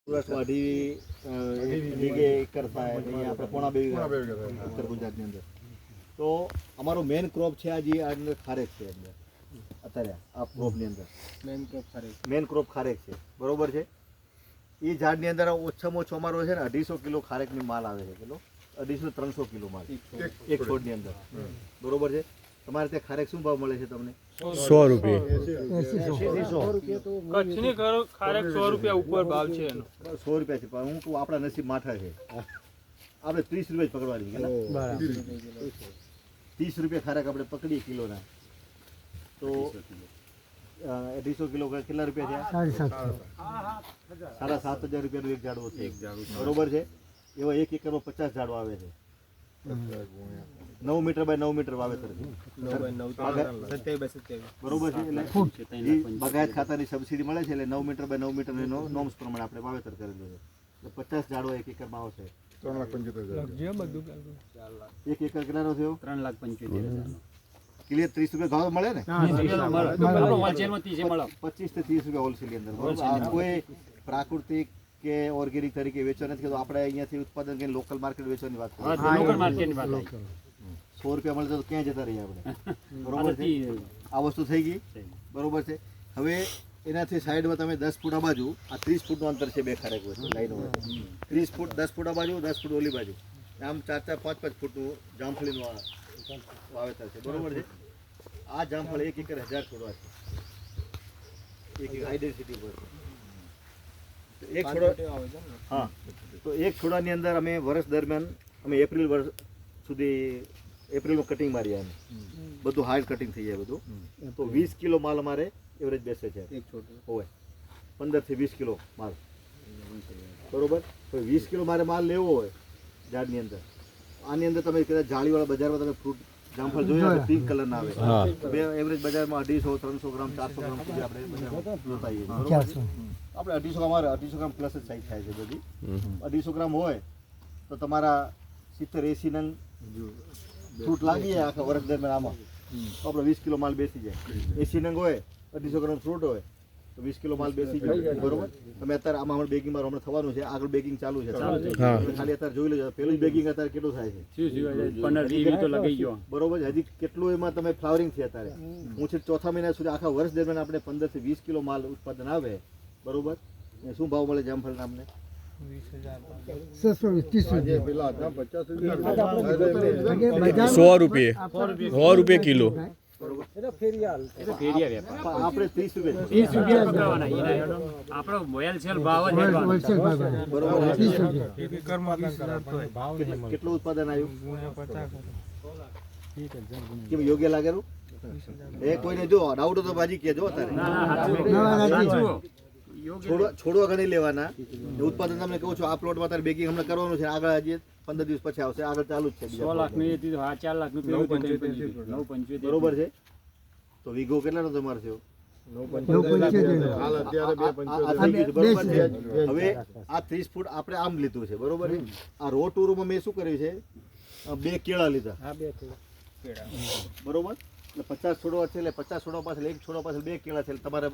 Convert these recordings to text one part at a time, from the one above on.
Acre થાય અહીંયા આપણે પોણા બે ઉત્તર ગુજરાતની અંદર. તો અમારો મેઇન ક્રોપ છે આ જે અંદર ખારેક છે. અંદર અત્યારે આ ક્રોપની અંદર મેઇન ક્રોપ ખારેક છે, બરોબર છે. એ ઝાડની અંદર ઓછામાં ઓછો અમારો છે ને 250 કિલો ખારેકની માલ આવે છે. કિલો 250-300 કિલો માલ એક છોડની અંદર, બરોબર છે. તમારે ત્યાં ખારેક શું ભાવ મળે છે તમને? 100 રૂપિયા. કચ્છની ખારેક 100 રૂપિયા ઉપર ભાવ છે એનો. 100 રૂપિયા છે, પણ હું કહું આપણા નસીબ માઠા છે. આપણે 30 રૂપિયા જ પકડવાની છે. 30 રૂપિયા ખારેક આપણે પકડીએ કિલોના, તો 250 કિલો કેટલા રૂપિયા થયા? 7,500 રૂપિયાનું એક ઝાડવું છે, બરોબર છે. એવા 1 એકરમાં 50 ઝાડો આવે છે. 9 મીટર બાય 9 મીટર વાવેતર છે, બરોબર છે. એટલે બાગાયત ખાતાની સબસિડી મળે છે, એટલે 9 મીટર બાય 9 મીટર નોર્મ્સ પ્રમાણે આપણે વાવેતર કરેલું છે. એટલે 50 ઝાડો 1 એકરમાં આવશે. 1 એકર કેટલાનો થયો? 3,75,000. ક્લિયર 30 રૂપિયા ભાવ મળે ને? 25 થી 30 રૂપિયા હોલસેલની અંદર, બરોબર. આ કોઈ પ્રાકૃતિક કે ઓર્ગેનિક તરીકે વેચવા નથી કરતો. આપણે અહીંયાથી ઉત્પાદન કરીને લોકલ માર્કેટ વેચવાની વાત કરીએ. લોકલ માર્કેટની વાત આવી. 100 રૂપિયા મળે તો ક્યાં જતા રહીએ આપણે, બરોબર છે. આ વસ્તુ થઈ ગઈ, બરોબર છે. હવે એનાથી સાઈડમાં તમે 10 ફૂટ આ બાજુ, આ 30 ફૂટનું અંતર છે બે ખારેક વચ્ચે લાઈનો. 30 ફૂટ, 10 ફૂટ આ બાજુ, 10 ફૂટ ઓલી બાજુ, આમ 4-4, 5-5 ફૂટનું જામફળીનું વાવેતર છે, બરોબર છે. આ જામફળ 1 એકર 1000 છોડવા છે, એક આઈડેન્ટિટી પર એક છોડો. હા, તો એક છોડાની અંદર અમે વર્ષ દરમિયાન અમે એપ્રિલ વર્ષ સુધી એપ્રિલમાં કટિંગ મારીએ. અમે બધું હાર્ડ કટિંગ થઈ જાય બધું. તો 20 કિલો માલ અમારે એવરેજ બેસે છે એક છોડ હોય, 15 થી 20 કિલો માલ, બરોબર. તો 20 કિલો મારે માલ લેવો હોય ઝાડની અંદર, આની અંદર તમે કદાચ જાળીવાળા બજારમાં તમે ફ્રૂટ જામફળ જોયા પિંક કલરના આવે, બે એવરેજ બજારમાં 250-300 ગ્રામ 400 ગ્રામ સુધી આપણે જોતા હોઈએ, બરોબર. આપણે 250 અમારે 250 ગ્રામ પ્લસ જ સાઈઝ થાય છે બધી. 250 ગ્રામ હોય તો તમારા 70-80 નંગ ફ્રૂટ લાગી જાય આખા વર્ષ દરમિયાન. આમાં તો આપણે 20 કિલો માલ બેસી જાય. 80 નંગ હોય, 250 ગ્રામ ફ્રૂટ હોય તો 20 કિલો માલ બેસી જાય, બરોબર. તમે અત્યારે આમાં હમણાં બેગિંગ મારો હમણાં થવાનું છે, આગળ બેગિંગ ચાલુ છે. ખાલી અત્યારે જોઈ લેજો પેલું જ બેગિંગ અત્યારે કેટલું થાય છે, 15-20 તો લગાઈ ગયો, બરોબર. હજી કેટલું એમાં તમે ફ્લાવરિંગ છે અત્યારે. હું છે ચોથા મહિના સુધી આખા વર્ષ દરમિયાન આપણે 15 થી 20 કિલો માલ ઉત્પાદન આવે, બરોબર. શું ભાવ મળે જામફળના અમને? 100 રૂપિયા 100 રૂપિયા કિલો. આપણે 30 રૂપિયા આપણો હોલસેલ ભાવ જ બરોબર. કેટલું ઉત્પાદન આવ્યું? કેમ યોગ્ય લાગેલું? એ કોઈને જો ડાઉટ તો બાજી કહેજો. અત્યારે છોડવા ઘણી લેવાના ઉત્પાદન તમને કહું છું. આ પ્લોટમાં અત્યારે બેકિંગ હમણાં કરવાનું છે, આગળ હજી 15 દિવસ પછી આવશે, આગળ ચાલુ જ છે. 100 લાખની 4 લાખનું 9.75, બરોબર છે. તો વીઘો કેટલાનો તમારે થયો? હવે આ 30 ફૂટ આપણે આમ લીધું છે, બરોબર છે. આ રો ટુ રોમાં મેં શું કર્યું છે, 2 કેળા લીધા, બરોબર. એટલે 50 છોડવા છે, એટલે 50 છોડવા પાછળ 1 છોડવા પાછળ 2 કેળા છે, એટલે તમારે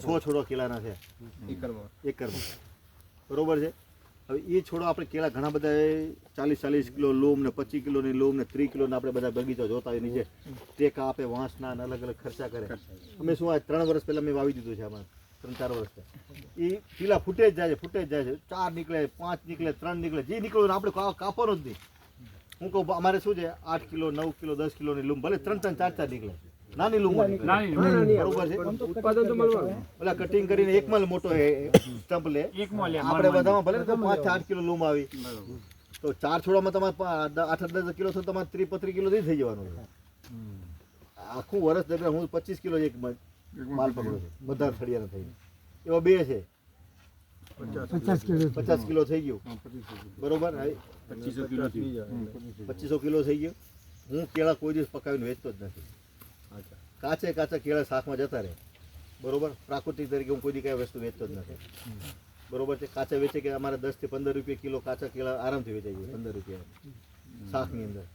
100 છોડવા કેળાના છે એકરમાં, બરોબર છે. હવે એ છોડવા આપણે કેળા ઘણા બધા 40 કિલો લૂમ ને 25 કિલોની લૂમ ને 30 કિલોના આપણે બધા બગીચા જોતા હોય નીચે ટેકા આપે, વાંસના અલગ અલગ ખર્ચા કરે. અમે શું આ 3 વર્ષ પહેલાં મેં વાવી દીધું છે, આમાં 3-4 વર્ષ એ પીલા ફૂટે જ જાય છે, 4 નીકળે, 5 નીકળે, 3 નીકળે, જે નીકળે આપણે કાપવાનું જ નહીં. હું કહું અમારે શું છે 8 કિલો 9 કિલો 10 કિલોની લૂમ ભલે 3-3, 4-4 નીકળે, નાની લૂમ, બરોબર છે. ઉત્પાદન તો મળવાનું. ઓલા કટિંગ કરીને એક માલ મોટો સ્ટમ્પ લે, આપણે બધામાં ભલે 5-8 કિલો લૂમ આવી તો 4 છોડવામાં તમારે 8-10 કિલો તો તમારે 30-35 કિલો થઈ જવાનું છે. આખું વર્ષ દરમિયાન હું 25 કિલો એક માલ પકડું છું, બધા થળિયાના થઈને. એવા બે છે 50 કિલો થઈ ગયું, બરોબર. 2500 કિલો થઈ ગયું. હું કેળા કોઈ દિવસ પકાવીને વેચતો જ નથી. કાચા કેળા શાકમાં જતા રહે, બરોબર. પ્રાકૃતિક તરીકે હું કોઈ દી કઈ વસ્તુ વેચતો જ નથી, બરોબર છે. કાચા વેચે કે અમારે 10 થી 15 રૂપિયા કિલો કાચા કેળા આરામથી વેચાઈ જાય, 15 રૂપિયા શાકની અંદર.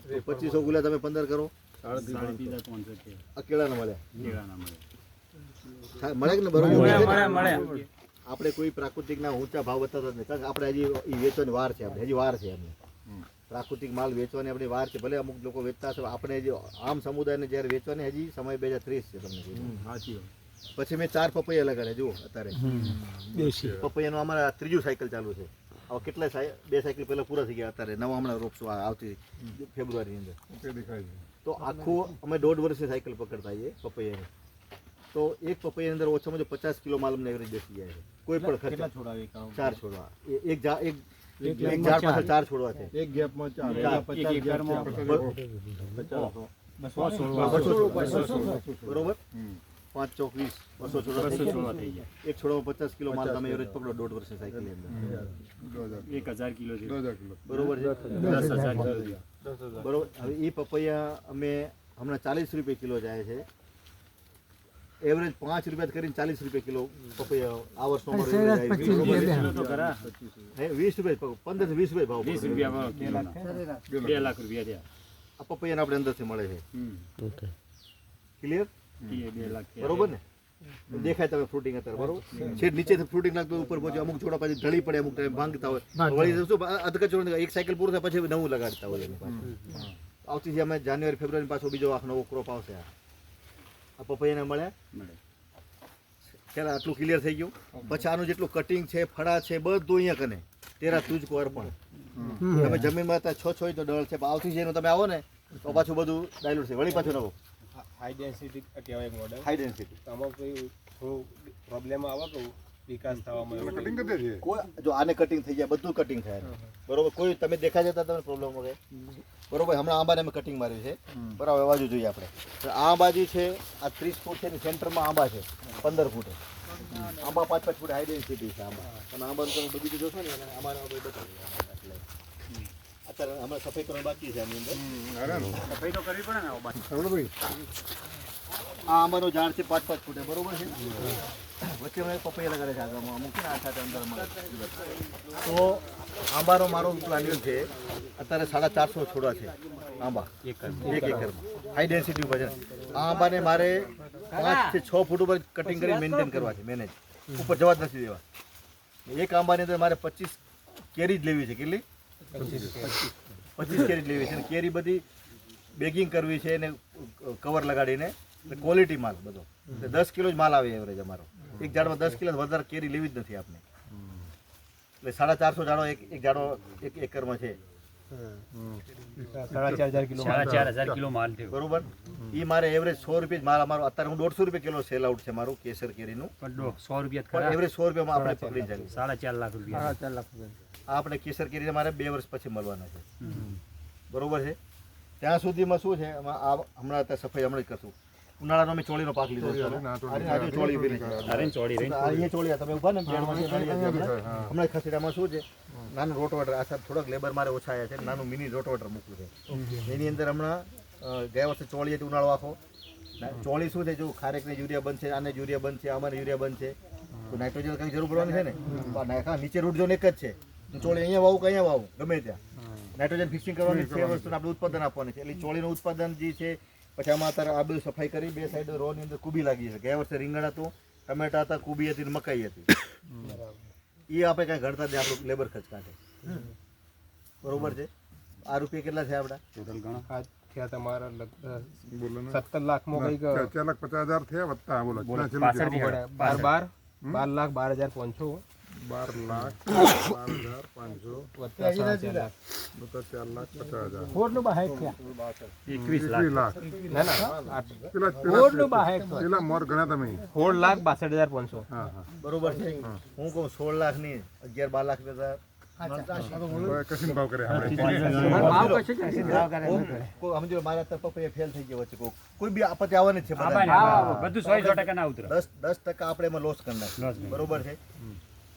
2500 ગુલા તમે 15 કરો, આ કેળાના મળ્યા, મળે કે ને બરોબર મળે. આપણે કોઈ પ્રાકૃતિકના ઊંચા ભાવ બતાવતા જ નહીં, કારણ કે આપણે હજી ઈ વેચવાની વાર છે, આપણે હજી વાર છે એમને પ્રાકૃતિક માલ વેચવાની આપણી વાર છે. ભલે અમુક લોકો વેચતા હશે, આપણે હજી આમ સમુદાયને જ્યારે વેચવાની હજી સમય 2030 છે તમને કીધું. પછી મેં 4 પપૈયા લગાડ્યા જુઓ અત્યારે પપૈયાનું અમારા ત્રીજું સાયકલ ચાલુ છે. હવે કેટલા 2 સાયકલ પહેલા પૂરા થઈ ગયા, અત્યારે નવા હમણાં રોપશું આવતી ફેબ્રુઆરીની અંદર. તો આખું અમે 1.5 વર્ષની સાયકલ પકડતા આવીએ પપૈયાની. તો એક પપૈયાની અંદર ઓછામાં ઓછો 50 કિલો માલ અમને એવરેજ બેસી જાય છે કોઈ પણ ખર્ચ. 4 છોડવા એક ઝાડ પાછળ 4 છોડવા છે. એક ગેપમાં 4 બરોબર 5 ચોક 20 200 છોડવા થઈ જાય. એક છોડવામાં 50 કિલો માલ તમે એવરેજ પકડો 1.5 વર્ષની સાયકલની અંદર. 1000 કિલો છે. બરોબર છે 10,000 કિલો છે. બરોબર. હવે એ પપૈયા અમે હમણાં 40 રૂપિયા કિલો જાય છે. એવરેજ 5 રૂપિયા કરીને 40 રૂપિયા કિલો પપૈયા આ વર્ષનો અમારો average આવ્યો છે. 20 કિલો તો ખરા. 20 રૂપિયા 15 થી 20 રૂપિયા ભાવ 20 રૂપિયા કિલો. 2 લાખ રૂપિયા થયા. આ પપૈયાને આપણે અંદરથી મળે છે. Okay clear? 2 લાખ થયા. બરોબર ને? દેખાય તમે ફ્રૂટિંગ અત્યારે બરોબર છેડ નીચેથી ફ્રૂટિંગ નાખતો ઉપર પહોંચે. અમુક છોડા પછી ઢળી પડે, અમુક ટાઈમ ભાંગતા હોય, વળી શું અધકચરો એક સાયકલ પૂરું થાય પછી નવું લગાડતા હોય એની પાછળ. આવતી છે અમે જાન્યુઆરી ફેબ્રુઆરી પાછો બીજો આખો નવો ક્રોપ આવશે. આ પપૈયાને મળે ખ્યાલ આટલું ક્લિયર થઈ ગયું. પછી આનું જેટલું કટિંગ છે, ફળા છે, બધું અહીંયા કને તેરા તુજકો અર્પણ. તમે જમીનમાં હતા 6 હોય તો ડળ છે, આવતી છે એનું તમે આવો ને તો પાછું બધું ડાયલ્યુટ છે. વળી પાછું નવો હાઈ ડેન્સિટી કહેવાય મોડલ. High density. આમાં કોઈ થોડું પ્રોબ્લેમ આવે તો વિકાસ થવામાં કોઈ જો આને કટિંગ થઈ જાય, બધું કટિંગ થાય બરોબર. કોઈ તમે દેખા જતા તમને પ્રોબ્લેમ વગર બરોબર. હમણાં આંબાને અમે કટિંગ માર્યું છે બરાબર. બાજુ જોઈએ આપણે તો આ બાજુ છે આ 30 ફૂટ છે, સેન્ટરમાં આંબા છે 15 ફૂટે. આંબા 5-5 ફૂટ હાઈ ડેન્સિટી છે આંબા. તમે આંબાનું તમે બગીચો જોશો ને આંબાને આપણે બતાવીએ. અત્યારે હમણાં સફાઈ કરવાની બાકી છે આની અંદર. સફાઈ તો કરવી પડે ને હવે બાકી. આ આંબાનું ઝાડ છે 5-5 ફૂટે બરોબર છે. વચ્ચે અમે પપૈયા લગાડે છે આગળમાં અમુક છે ને આ સાથે અંદર તો આંબાનો મારો પ્લાનિંગ છે અત્યારે 450 છોડવા છે આંબા એક એકરમાં હાઈ ડેન્સિટી ઉપર છે. આ આંબાને મારે 5 થી 6 ફૂટ ઉપર કટિંગ કરી મેન્ટેન કરવા છે, મેનેજ ઉપર જવા જ નથી દેવા. એક આંબાની અંદર મારે 25 કેરી જ લેવી છે. કેટલી? 25 કેરી જ લેવી છે. કેરી બધી બેગિંગ કરવી છે અને કવર લગાડીને ક્વોલિટી માલ બધો 10 કિલો જ માલ આવે એવરેજ અમારો. એક ઝાડમાં 10 કિલો વધારે કેરી લેવી જ નથી આપણે. એટલે 450 ઝાડો એક ઝાડો એક એકરમાં છે. 4,000 કિલો માલ થયો. બરોબર. એ મારે એવરેજ 100 રૂપિયા જ માલ અમારો. અત્યારે હું 150 રૂપિયા કિલો સેલ આઉટ છે મારું કેસર કેરીનું. પણ 100 રૂપિયા જ પણ ખરા. એવરેજ 100 રૂપિયામાં આપણે પકડી જાય. 4.5 લાખ રૂપિયા. આ આપણે કેસર કેરી મારે 2 વર્ષ પછી મળવાના છે. બરોબર છે. ત્યાં સુધીમાં શું છે હમણાં અત્યારે સફાઈ હમણાં જ કરશું. ઉનાળાનો અમે ચોળીનો પાક લીધો છે. ચોળી ઉભી રહી છે. અહીંયા ચોળી તમે ઉભા ને હમણાં ખસેડામાં શું છે નાનું રોટવાટર. આ સાહેબ થોડાક લેબર મારે ઓછા આવ્યા છે. નાનું મિની રોટવાટર મૂકવું છે. એની અંદર હમણાં ગયા વર્ષે ચોળી હતી ઉનાળો આખો. ચોળી શું છે જો ખારેકને યુરિયા બનશે, આને યુરિયા બનશે, આમાં યુરિયા બનશે તો નાઇટ્રોજન કંઈ જરૂર પડવાની છે ને. નીચે રૂટ ઝોન એક જ છે. ચોળી અહીંયા વાવું કે અહીંયા વાવું ગમે ત્યાં નાઇટ્રોજન ફિક્સિંગ કરવાની છે વસ્તુને આપણે ઉત્પાદન આપવાનું છે. એટલે ચોળીનું ઉત્પાદન જે છે. પછી આમાં અત્યારે આ બધું સફાઈ કરી 2 સાઈડ રોની અંદર કુબી લાગી છે. ગયા વર્ષે રીંગણ હતું, ટમેટા હતા, કુબી હતી, મકાઈ હતી. એ આપણે કાંઈ ગણતા જ આપણું લેબર ખર્ચ કાઢે. બરોબર છે. આ રૂપિયા કેટલા છે આપણા ટોટલ ગણો. થયા તમારા 17 લાખમાં કંઈક 4,50,000 થયા વત્તા બોલો પાછળથી 12,12,500 12,12,500 વત્તા 4 લાખ. વત્તા 4,50,000 21 લાખ. ના ના પેલા મોર ગણા તમે 16,62,500. હા હા બરોબર છે. હું કહું 16 લાખ ની 11-12 લાખ રૂપિયા કશી ભાવ કરે આપણે સમજો મારા તરફ પપૈયા ફેલ થઈ ગયો વચ્ચે કોઈ બી આપત્તિ આવવાની જ છે. બધું 100% ના ઉતરે. 10% આપણે એમાં લોસ કરી નાખીએ. બરોબર છે.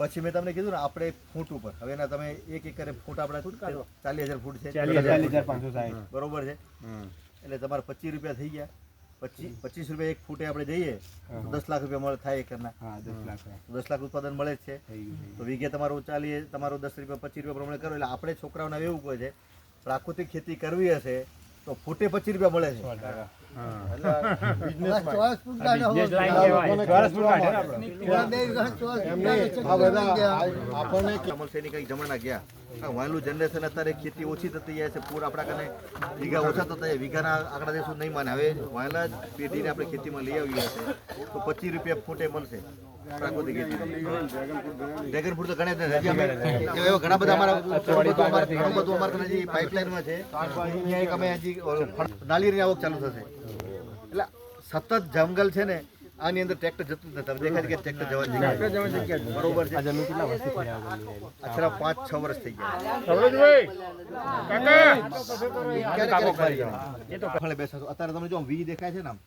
પછી મેં તમને કીધું ને આપણે ફૂટ ઉપર હવે એના તમે એક એકરે ફૂટ આપણે 40,000 ફૂટ છે. 40,560. બરોબર છે. એટલે તમારે 25 રૂપિયા થઈ ગયા. 25 રૂપિયા એક ફૂટે આપણે જઈએ તો 10 લાખ રૂપિયા મળે થાય એકરના. 10 લાખ ઉત્પાદન મળે જ છે. તો વીઘે તમારું તમારું 10 રૂપિયા 25 રૂપિયા પ્રમાણે કરો. એટલે આપણે છોકરાઓને એવું કહે છે પ્રાકૃતિક ખેતી કરવી હશે તો ફૂટે 25 રૂપિયા મળે છે. બિઝનેસ લાઈન કહેવાય. આ બધા આપણને મળશે એની કંઈક જમાના ગયા આ વાયલું જનરેશન અત્યારે ખેતી ઓછી થતી જાય છે પૂર આપણા કને વીઘા ઓછા થતા જાય વીઘાના આંકડા દેશું નહીં માને હવે વાયલા જ પેઢીને આપણે ખેતીમાં લઈ આવીએ છે તો 25 રૂપિયા ફૂટે મળશે પ્રાકૃતિક ખેતી ડ્રેગન ફ્રૂટ તો ઘણા એવા ઘણા બધા અમારા ઘણું બધું અમારા કને હજી પાઇપલાઇનમાં છે અહીંયા એક અમે હજી નાળિયેરની આવક ચાલુ થશે એટલે સતત જંગલ છે ને આની અંદર ટ્રેક્ટર જતું જ નથી દેખાય છે કે ટ્રેક્ટર જવાની જગ્યા બરોબર છે અચ્છા 5-6 વર્ષ થઈ ગયા બેસા અત્યારે તમે જો વી દેખાય છે ને આમ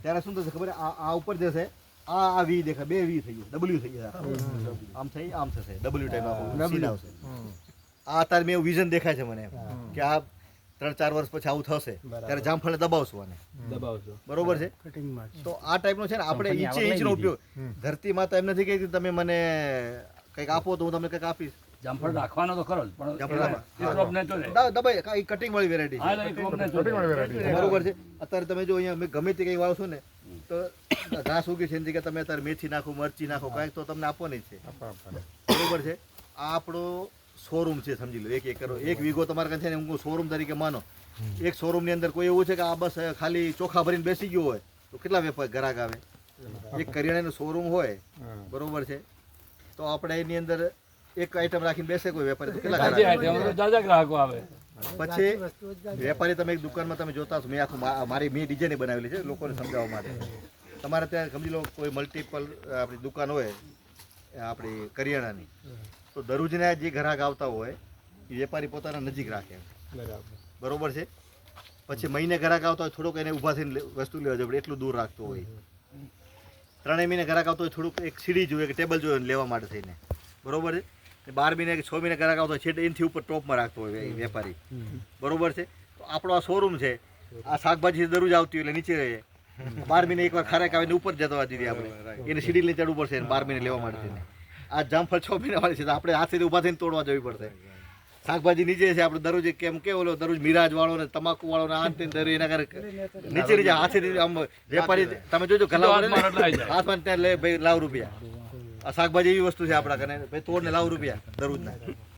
ત્યારે શું થશે ખબર આ ઉપર જશે આ વી દેખાય બે વી થઈ ગયા ડબલ્યુ થઈ ગયા આમ થઈ આમ થશે ડબલ્યુ ટાઈપ આવશે આ અત્યારે મેં વિઝન દેખાય છે મને કે આ 3-4 વર્ષ પછી આવું થશે ત્યારે જામફળને દબાવશું આને બરોબર છે તો આ ટાઈપનો છે ને આપણે ઈંચનો ઉપયોગ ધરતી માતા એમ નથી કે તમે મને કંઈક આપો તો હું તમને કંઈક આપીશ જામફળ રાખવાનો તો ખરો જ પણ જામફળ ને તો લે. દબાઈ કઈ કટિંગ વાળી વેરાયટી હા, એટલે ક્રોપ ને તો લે. બરોબર છે અત્યારે તમે જો અહીંયા ગમે તે કંઈ વાવશો ને તો ઘાસ ઉગી છે એની જગ્યાએ તમે અત્યારે મેથી નાખો મરચી નાખો કાંઈક તો તમને આપવાની જ છે બરોબર છે આ આપણો શોરૂમ છે સમજી લો 1 એકર 1 વીઘો તમારે કાંઈ છે ને હું શોરૂમ તરીકે માનો એક શોરૂમની અંદર કોઈ એવું છે કે આ બસ ખાલી ચોખા ભરીને બેસી ગયો હોય તો કેટલા વેપાર ગ્રાહક આવે એક કરિયાણાનો શોરૂમ હોય બરોબર છે તો આપણે એની અંદર એક આઈટમ રાખીને બેસે કોઈ વેપારી તો કેટલા આજે ગ્રાહક આઈટમ તો જાજા ગ્રાહકો આવે. પછી વેપારી તમે એક દુકાનમાં તમે જોતા હશો મેં આખું મેં ડિઝાઇન બનાવેલી છે લોકોને સમજાવવા માટે તમારે ત્યાં સમજી લો કોઈ મલ્ટિપલ આપણી દુકાન હોય આપણી કરિયાણાની તો દરરોજના જે ગ્રાહક આવતા હોય એ વેપારી પોતાના નજીક રાખે બરોબર છે પછી મહિને ગ્રાહક આવતા હોય થોડુંક એને ઊભા થઈને વસ્તુ લેવા જોઈએ એટલું દૂર રાખતો હોય 3 મહિને ગ્રાહક આવતો હોય થોડુંક એક સીડી જોઈએ કે ટેબલ જોઈએ લેવા માટે થઈને બરોબર છે 12 મહિને કે 6 મહિને ગ્રાહક આવતો હોય છેલ્લે એનથી ઉપર ટોપમાં રાખતો હોય વેપારી બરોબર છે તો આપણો આ શોરૂમ છે આ શાકભાજી દરરોજ આવતી હોય એટલે નીચે રહે 12 મહિને એકવાર ખારેક આવીને ઉપર જતો દીધી આપણે એને સીડી લઈને ચડવું પડશે 12 મહિને લેવા માટે થઈને આ જામફળ 6 મહિના વાળી છે તો આપણે હાથેથી ઊભા થઈને તોડવા જવી પડશે શાકભાજી નીચે છે આપણે દરરોજ કેમ કે ઓલો દરરોજ મિરાજ વાળો ને તમાકુ વાળો ને આંતે દરી એના કરે નીચે હાથેથી આમ વેપારી તમે જોજો ગલા હાથમાં ત્યાં લે ભાઈ લાવ રૂપિયા આ શાકભાજી એવી વસ્તુ છે આપણા કને ભાઈ તોડને લાવ રૂપિયા દરરોજના